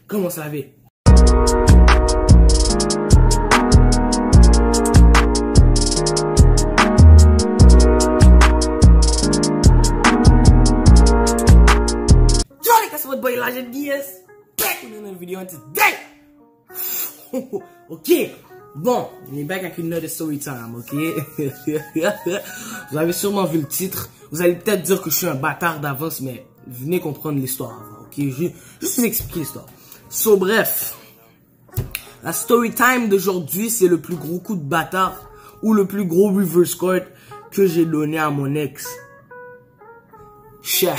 Commence la vie. C'est votre boy Elijah Diaz, back with another video and today, ok, bon, on est back avec une autre story time, ok. Vous avez sûrement vu le titre, vous allez peut-être dire que je suis un bâtard d'avance, mais venez comprendre l'histoire avant, ok. Je vous explique l'histoire. So bref, la story time d'aujourd'hui, c'est le plus gros coup de bâtard ou le plus gros reverse court que j'ai donné à mon ex. Cher.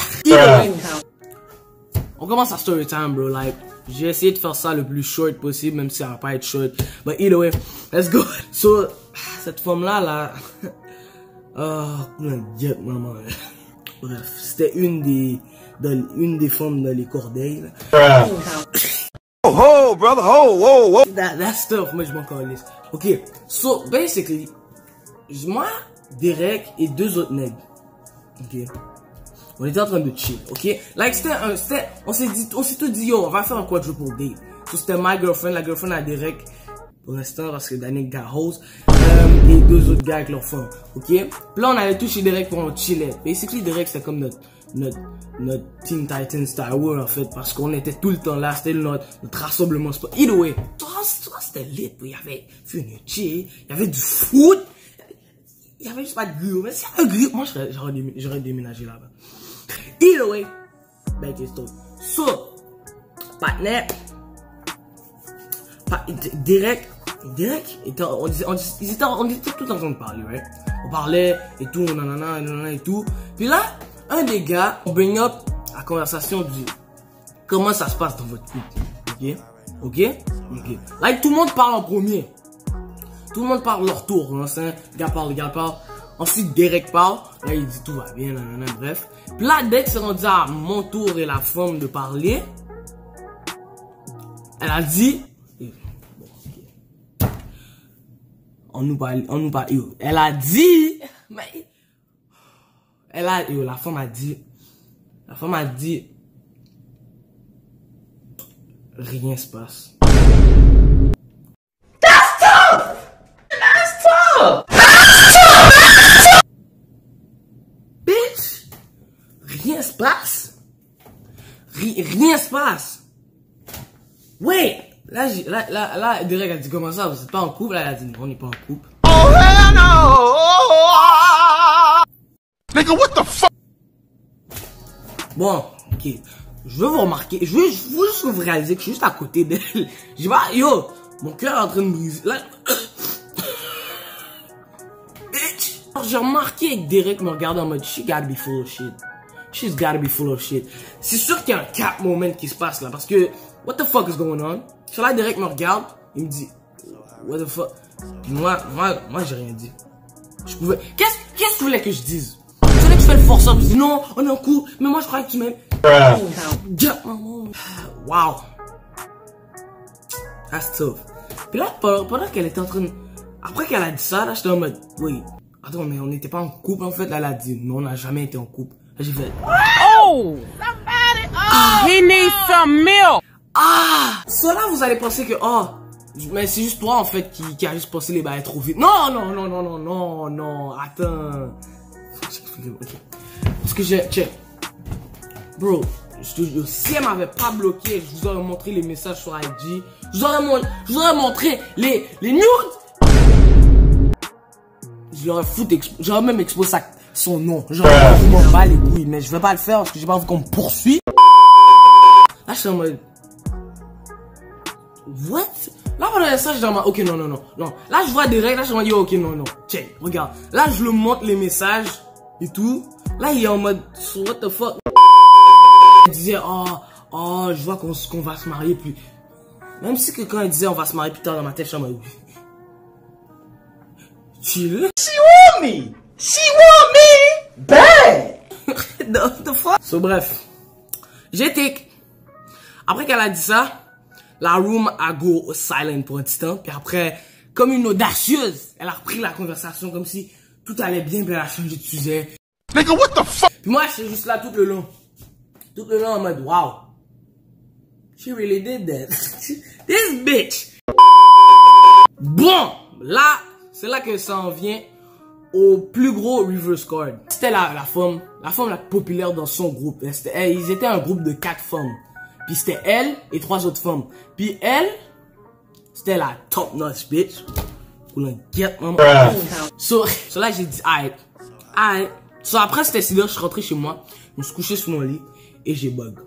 On commence à story time, bro. Like, j'ai essayé de faire ça le plus short possible, même si ça va pas être short. But either way, let's go. So, cette femme-là, là, maman. Bref, c'était une des femmes dans les cordeilles, là. Oh, brother, oh. That stuff, moi, je m'en calisse. Ok, so, basically, moi, Derek et deux autres nègres. Ok. On était en train de chill, ok? Like, on s'est tout dit, yo, on va faire un quadruple date. So, c'était my girlfriend, la girlfriend à Derek, pour l'instant, parce que Danick got host, et deux autres gars avec leur femme, ok? Puis là, on allait tous chez Derek pour on chiller. Basically, Derek, c'était comme notre Teen Titans Star Wars, en fait, parce qu'on était tout le temps là, c'était notre rassemblement sport. Either way, c'était lit, il y avait chill, il y avait du foot, il y avait juste pas de grill, mais s'il y avait un grill, moi, j'aurais déménagé là-bas. Either way, back to story. So, partner, Derek, on était tout en train de parler, right? On parlait et tout, nanana et tout. Puis là, un des gars, on bring up la conversation du comment ça se passe dans votre couple, ok? Like, tout le monde parle en premier. Tout le monde parle leur tour, hein, c'est un gars parle. Ensuite, Derek parle. Là, il dit tout va bien, nanana, bref. Puis là, dès que c'est rendu à mon tour et la femme de parler, elle a dit, on nous parle, elle a dit, mais, la femme a dit, rien se passe. Rien se passe. Rien se passe. Wait. Là, Derek a dit comment ça, vous êtes pas en couple? Là, elle a dit non, on n'est pas en couple. Oh, hell no! Nigga, what the fuck? Bon, ok. Je veux vous remarquer, je veux juste que vous réalisez que je suis juste à côté d'elle. Je vais, yo, mon cœur est en train de briser. Là, j'ai remarqué que Derek me regardait en mode, she gotta be full of shit. She's gotta be full of shit. C'est sûr qu'il y a un cap moment qui se passe là, parce que, what the fuck is going on? So là, Derek me regarde, il me dit, what the fuck? Puis moi, j'ai rien dit. Je pouvais, qu'est-ce que tu voulais que je dise? Tu voulais que je fais le forçant, je dis, non, on est en couple, mais moi je croyais que tu m'aimes. Wow. That's tough. Puis là, pendant qu'elle était en train de, après qu'elle a dit ça, là, j'étais en mode, oui. Attends, mais on n'était pas en couple en fait. Là, elle a dit non, on n'a jamais été en couple. Là, j'ai fait oh! Somebody! Oh! He needs some milk! Ah! So là, vous allez penser que oh, mais c'est juste toi en fait qui a juste pensé les bails trop vite. Non, attends. Okay. Parce que check. Bro, si elle m'avait pas bloqué, je vous aurais montré les messages sur IG. Je vous aurais montré les nudes. J'aurais même exposé son nom. Genre, je m'en bats les couilles, mais je vais pas le faire parce que j'ai pas envie qu'on me poursuit. Là, je suis en mode, what? Là, pendant ça, je dis, ok, non. Là, je vois des règles, là, je me dis, ok, non. Check, regarde. Là, je lui montre les messages et tout. Là, il est en mode, what the fuck? Il disait, oh, je vois qu'on va se marier plus. Même si que quand il disait, on va se marier plus tard dans ma tête, je suis en mode, chill. She want me bad. The fuck? So bref, j'étais. Après qu'elle a dit ça, la room a go silent pour un petit temps. Puis après, comme une audacieuse, elle a repris la conversation comme si tout allait bien, puis elle a changé de sujet. Nigga, what the fuck? Puis moi, j'étais juste là tout le long. Tout le long en mode, wow. She really did that. This bitch. Bon, là, c'est là que ça en vient au plus gros reverse card. C'était la femme la populaire dans son groupe. Ils étaient un groupe de 4 femmes. Puis c'était elle et 3 autres femmes. Puis elle, c'était la top notch bitch. Pour get maman. So là j'ai dit alright. So après c'était là, je suis rentré chez moi, je me suis couché sur mon lit et j'ai bug.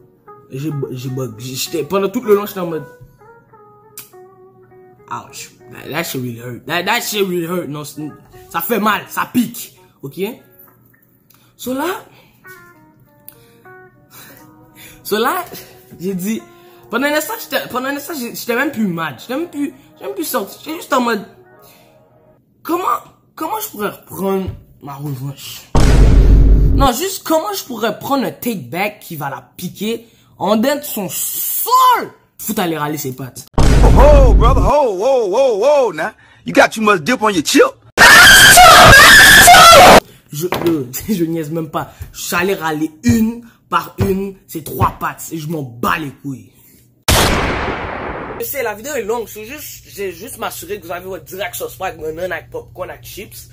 Pendant tout le long j'étais en mode ouch. That shit really hurt. That shit really hurt. Non, ça fait mal, ça pique. Ok? So là, j'ai dit, pendant un instant, j'étais même plus mad. J'étais même plus sorti. J'étais juste en mode, comment je pourrais reprendre ma revanche? Non, juste comment je pourrais prendre un take back qui va la piquer en dedans de son sol. Faut aller râler ses pattes. Oh, brother, whoa, now. You got too much dip on your chip. Je niaise même pas. J'allais râler une par une, c'est 3 pattes et je m'en bats les couilles. Je sais, la vidéo est longue, j'ai juste m'assuré que vous avez votre direct sauce avec mon avec popcorn avec chips.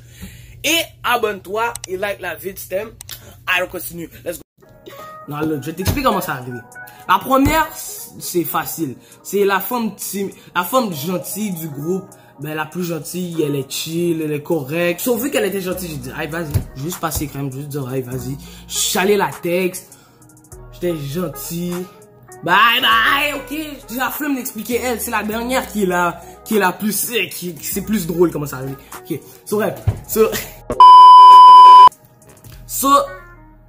Et abonne-toi et like la vidéo si t'aimes. Allez, on continue. Let's go. Non, look, je t'explique comment ça arrive. La première, c'est facile. C'est la femme gentille du groupe. Ben, la plus gentille, elle est chill, elle est correcte. Sauf vu qu'elle était gentille, j'ai dit, allez, vas-y. Juste passer quand même, juste dire, allez, vas-y. J'allais la texte. J'étais gentil. Bye, ok. J'ai la flemme d'expliquer elle. C'est la dernière qui est la plus, c'est plus drôle comment ça arrive. Ok.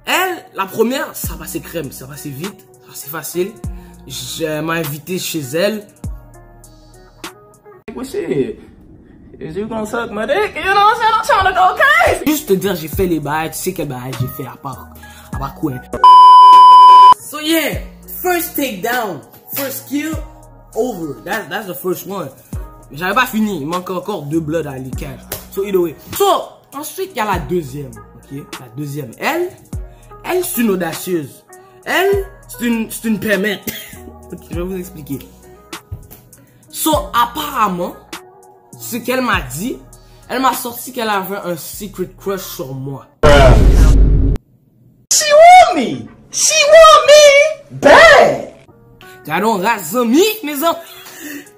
Elle, la première, ça passait crème, ça passait vite, ça passait facile. Je m'ai invité chez elle. Juste te dire, j'ai fait les bails, tu sais quel bail j'ai fait à part quoi. So yeah, first takedown, first kill, over. That's the first one. J'avais pas fini, il manque encore 2 bloods à l'écart. So either way. So, ensuite, il y a la deuxième, ok? La deuxième, elle, c'est une audacieuse. Elle, c'est une permette. Ok, je vais vous expliquer. So, apparemment, ce qu'elle m'a dit, elle m'a sorti qu'elle avait un secret crush sur moi. She want me! She want me! Bad! Gardons razami, mes hommes.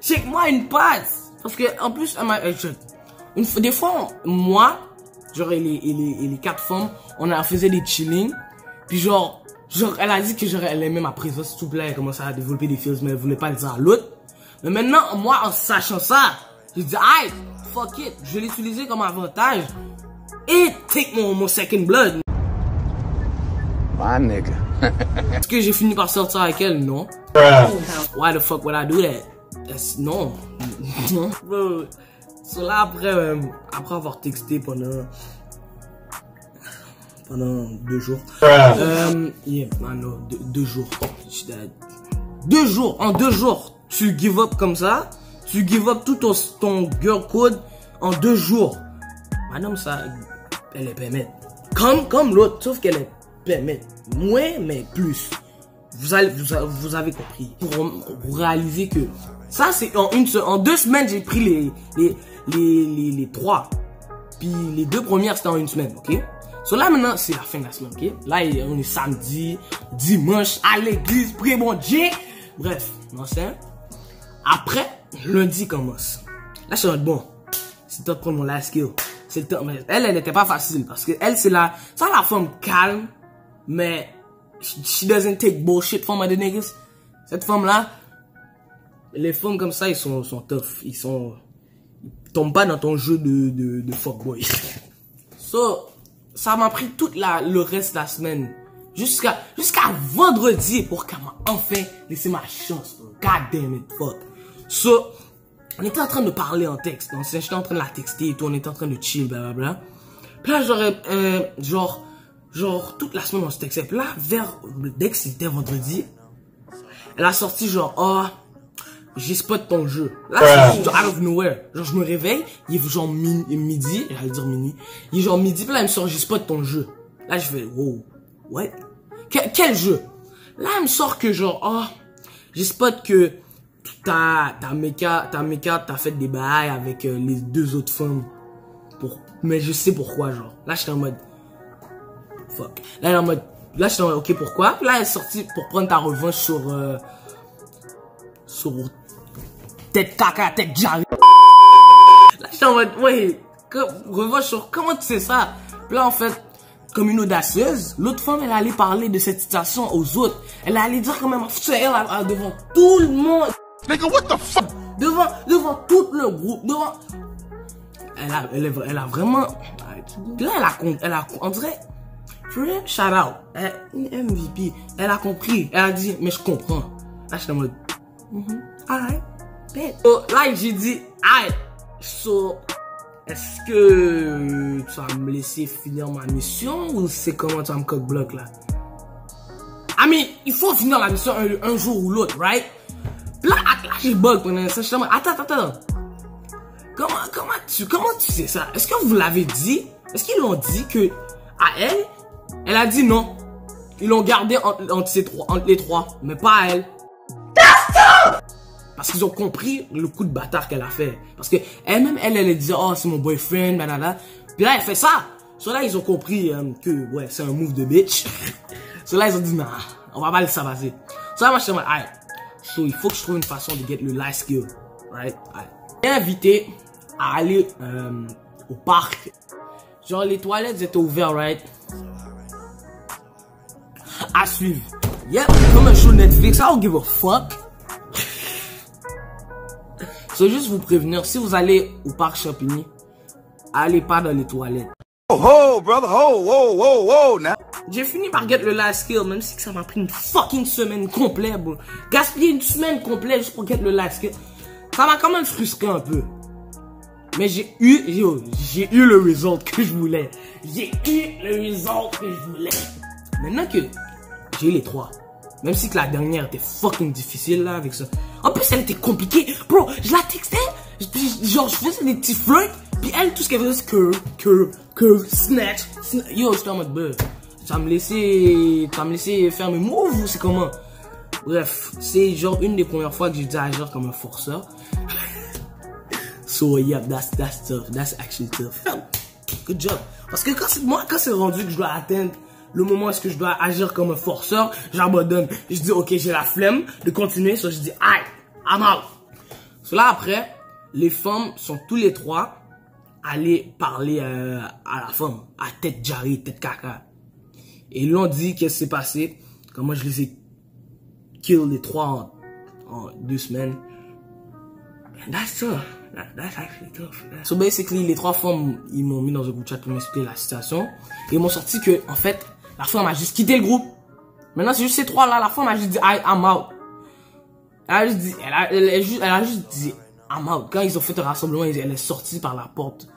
Check-moi une patte. Parce que, en plus, elle m'a, des fois, moi, genre, et les 4 femmes, on faisait des chillings. Puis genre, elle a dit que genre, elle aimait ma présence, s'il vous plaît, elle commençait à développer des feels, mais elle voulait pas le dire à l'autre. Mais maintenant, moi, en sachant ça, j'ai dit, aïe, fuck it, je vais l'utiliser comme avantage. Et take mon second blood. My nigga. Est-ce que j'ai fini par sortir avec elle? Non. Why the fuck would I do that? Non. Non. Bro. So là, après avoir texté pendant 2 jours. Yeah, non, 2 jours. 2 jours. En 2 jours, tu give up comme ça. Tu give up tout ton girl code en 2 jours. Madame, ça, elle est permette. Comme l'autre, sauf qu'elle est permette. Moins, mais plus. Vous avez compris. Pour réaliser que ça, c'est en 2 semaines, j'ai pris les 3. Puis les 2 premières, c'était en 1 semaine, ok? So là, maintenant, c'est la fin de la semaine, ok? Là, on est samedi, dimanche, à l'église, priez mon Dieu. Bref, non, c'est. Après, lundi commence. Là, je suis en mode, bon, c'est le temps de prendre mon last skill. C'est le temps, mais elle n'était pas facile, parce que elle, c'est la femme calme, mais she doesn't take bullshit from other niggas. Cette femme-là, les femmes comme ça, ils sont tough. Ils tombent pas dans ton jeu de fuckboy. So, ça m'a pris tout le reste de la semaine. Jusqu'à vendredi pour qu'elle m'a enfin laissé ma chance. God damn it, fuck. So, on était en train de parler en texte. Donc, j'étais en train de la texter et tout. On était en train de chill, blablabla. Puis là, genre, toute la semaine, on se textait. Puis là, dès que c'était vendredi, elle a sorti genre, oh, j'ai spot ton jeu. Là, c'est out of nowhere. Genre, je me réveille, il est genre midi, j'allais dire minuit. Il est genre midi, puis là, elle me sort, j'ai spot ton jeu. Là, je fais, wow, what? Quel jeu? Là, elle me sort que genre, oh, j'ai spot que ta méca, t'as fait des bails avec les deux autres femmes. Mais je sais pourquoi, genre. Là, j'étais en mode, fuck. Là, j'étais en mode, ok, pourquoi? Là, elle est sortie pour prendre ta revanche sur tête caca, tête jarre. Là, j'étais en mode, ouais, revanche sur, comment tu sais ça? Puis là, en fait, comme une audacieuse, l'autre femme, elle allait parler de cette situation aux autres. Elle allait dire quand même, elle, devant tout le monde. Nigga, what the fuck? Devant tout le groupe, devant... Elle a vraiment... Là, on dirait... Shout out. MVP. Elle a compris. Elle a dit, mais je comprends. Là, j'étais en mode... Alright. So, là, j'ai dit, alright. So, est-ce que tu vas me laisser finir ma mission ou c'est comment tu vas me cock-block là? I mean, il faut finir la mission un jour ou l'autre, right? Là, j'ai bug pendant ça. Je me dis, attends. Comment tu sais ça? Est-ce que vous l'avez dit? Est-ce qu'ils l'ont dit que à elle a dit non. Ils l'ont gardé entre les trois, mais pas à elle. Parce qu'ils ont compris le coup de bâtard qu'elle a fait. Parce que elle-même, elle dit, oh, c'est mon boyfriend, blablabla. Puis là, elle fait ça. So là, ils ont compris que, ouais, c'est un move de bitch. So là, ils ont dit, nah, on va pas laisser ça passer. So là, moi, je suis en mode, alright. So, il faut que je trouve une façon de get le life skill. Right? J'ai invité à aller au parc. Genre, les toilettes étaient ouvertes, right? À suivre. Yep, comme un show Netflix, I don't give a fuck. So, juste vous prévenir, si vous allez au parc Champigny, allez pas dans les toilettes. Oh, brother, whoa, now. J'ai fini par get le life skill, même si ça m'a pris une fucking semaine complète, bro. Gaspiller une semaine complète juste pour get le life skill. Ça m'a quand même frustré un peu. Mais j'ai eu le result que je voulais. Maintenant que j'ai eu les trois, même si que la dernière était fucking difficile là avec ça. En plus, elle était compliquée. Bro, je la textais, genre je faisais des petits flirts, puis elle, tout ce qu'elle faisait, c'est curve, snatch. Yo, j'étais en mode buzz. Tu vas me laisser faire mes moves ou c'est comment? Bref, c'est genre une des premières fois que j'ai dû agir comme un forceur. So yeah, that's tough. That's actually tough. Good job. Parce que quand c'est rendu que je dois atteindre le moment où est-ce que je dois agir comme un forceur, j'abandonne. Je dis ok, j'ai la flemme de continuer, so je dis aïe, I'm out. So là après, les femmes sont tous les trois allées parler à la femme, à tête jarry, tête caca. Et ils l'ont dit qu'est-ce qui s'est passé, comment je les ai kill les trois en 2 semaines. And that's tough. That's actually tough. So basically, les trois femmes, ils m'ont mis dans un groupe chat pour m'expliquer la situation. Et ils m'ont sorti que, en fait, la femme a juste quitté le groupe. Maintenant, c'est juste ces trois-là. La femme a juste dit, I'm out. Elle a juste dit, I'm out. Quand ils ont fait un rassemblement, elle est sortie par la porte.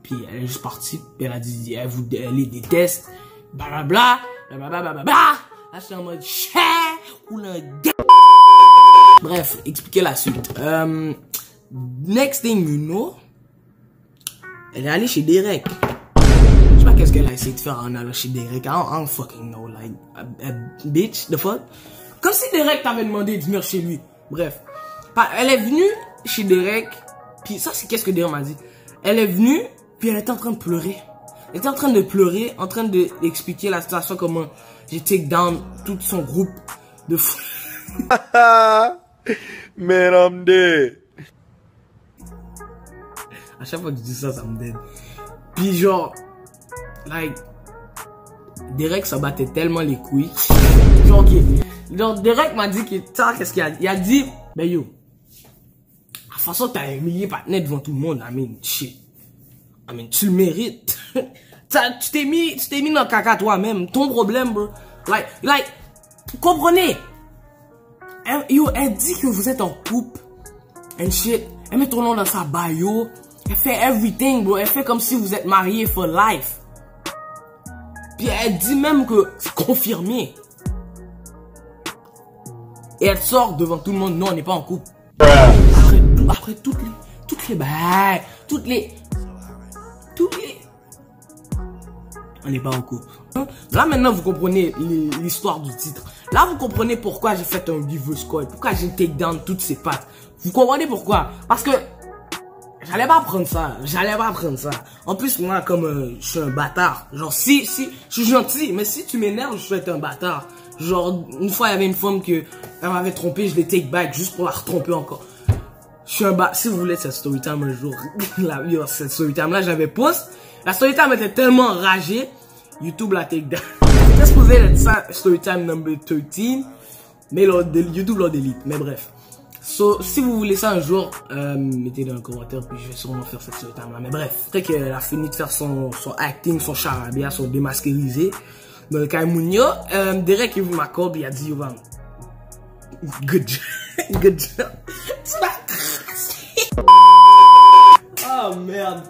Puis elle est juste partie. Puis elle a dit, elle les déteste. Blablabla. Blablabla. Là, j'étais en mode, bref, expliquez la suite. Next thing you know, elle est allée chez Derek. Je sais pas qu'est-ce qu'elle a essayé de faire en allant chez Derek. I don't fucking know, like, a bitch, the fuck. Comme si Derek t'avait demandé de venir chez lui. Bref. Elle est venue chez Derek, puis ça c'est qu'est-ce que Derek m'a dit. Elle est venue, puis elle était en train de pleurer. Elle était en train de pleurer, en train d'expliquer la situation, comment j'ai take down tout son groupe de fou. Man, I'm dead. À chaque fois que je dis ça, ça me dead. Puis genre, like, Derek ça battait tellement les couilles. Genre, ok. Genre, Derek m'a dit que, qu'est-ce qu'il a dit? Il a dit, ben yo, la façon que t'as humilié Patnet devant tout le monde, I mean, shit. I mean, tu le mérites. Tu t'es mis dans le caca toi-même. Ton problème, bro. Like, comprenez? Elle dit que vous êtes en couple. And shit. Elle met ton nom dans sa bio. Elle fait everything, bro. Elle fait comme si vous êtes mariés for life. Puis elle dit même que c'est confirmé. Et elle sort devant tout le monde. Non, on n'est pas en couple. Après toutes les bails, toutes les On n'est pas en couple. Là, maintenant, vous comprenez l'histoire du titre. Là, vous comprenez pourquoi j'ai fait un reverse coil. Pourquoi j'ai take down toutes ces pattes. Vous comprenez pourquoi? Parce que j'allais pas prendre ça. En plus, moi, comme je suis un bâtard. Genre, si, je suis gentil. Mais si tu m'énerves, je suis un bâtard. Genre, une fois, il y avait une femme que elle m'avait trompé. Je l'ai take back juste pour la retromper encore. Je suis un bâtard. Si vous voulez cette story time un jour, cette story time là, j'avais post. La story time était tellement enragée, YouTube la take down. C'était supposé être ça, story time number 13, mais YouTube l'a delete. Mais bref. So, si vous voulez ça un jour, mettez dans les commentaires, puis je vais sûrement faire cette story time là. Mais bref, peut-être qu'elle a fini de faire son acting, son charabia, son démasquerisé. Dans le cas Mounio, Derek il m'accorde, il a dit, good job. Good job. Tu m'as crassé. Oh merde.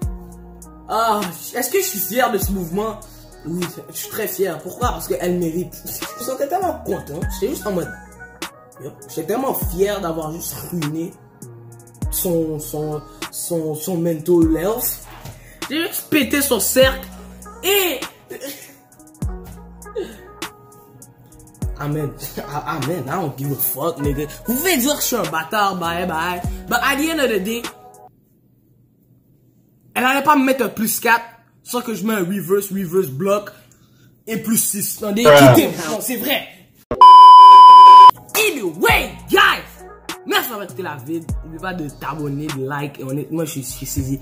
Ah, est-ce que je suis fier de ce mouvement? Oui, je suis très fier. Pourquoi? Parce qu'elle mérite. Je me sentais tellement content. J'étais juste en mode... J'étais tellement fier d'avoir juste ruiné son mental health. J'ai juste pété son cercle. Et... Amen. Amen. I don't give a fuck, nigga. Vous pouvez dire que je suis un bâtard, bye bye. But at the end of the day... Elle n'allait pas me mettre un plus 4 sans que je mette un reverse block et plus 6. Non, c'est vrai. Anyway, guys, merci d'avoir écouté la vidéo. N'oubliez pas de t'abonner, de like. Et honnêtement, je suis saisi.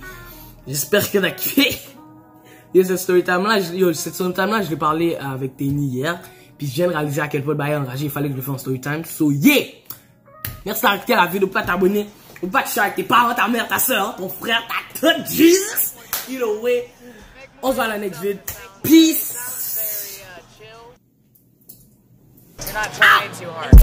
J'espère que t'as kiffé. Cette story time là, je l'ai parlé avec Tenny hier. Puis je viens de réaliser à quel point le bail est enragé. Il fallait que je le fasse en story time. So yeah. Merci d'avoir écouté la vidéo. N'oublie pas de t'abonner. Ou pas que je suis avec tes parents, ta mère, ta soeur, ton frère, ta tante, Jesus. Either way, on se voit à la next vidéo. Peace. You're not trying too hard.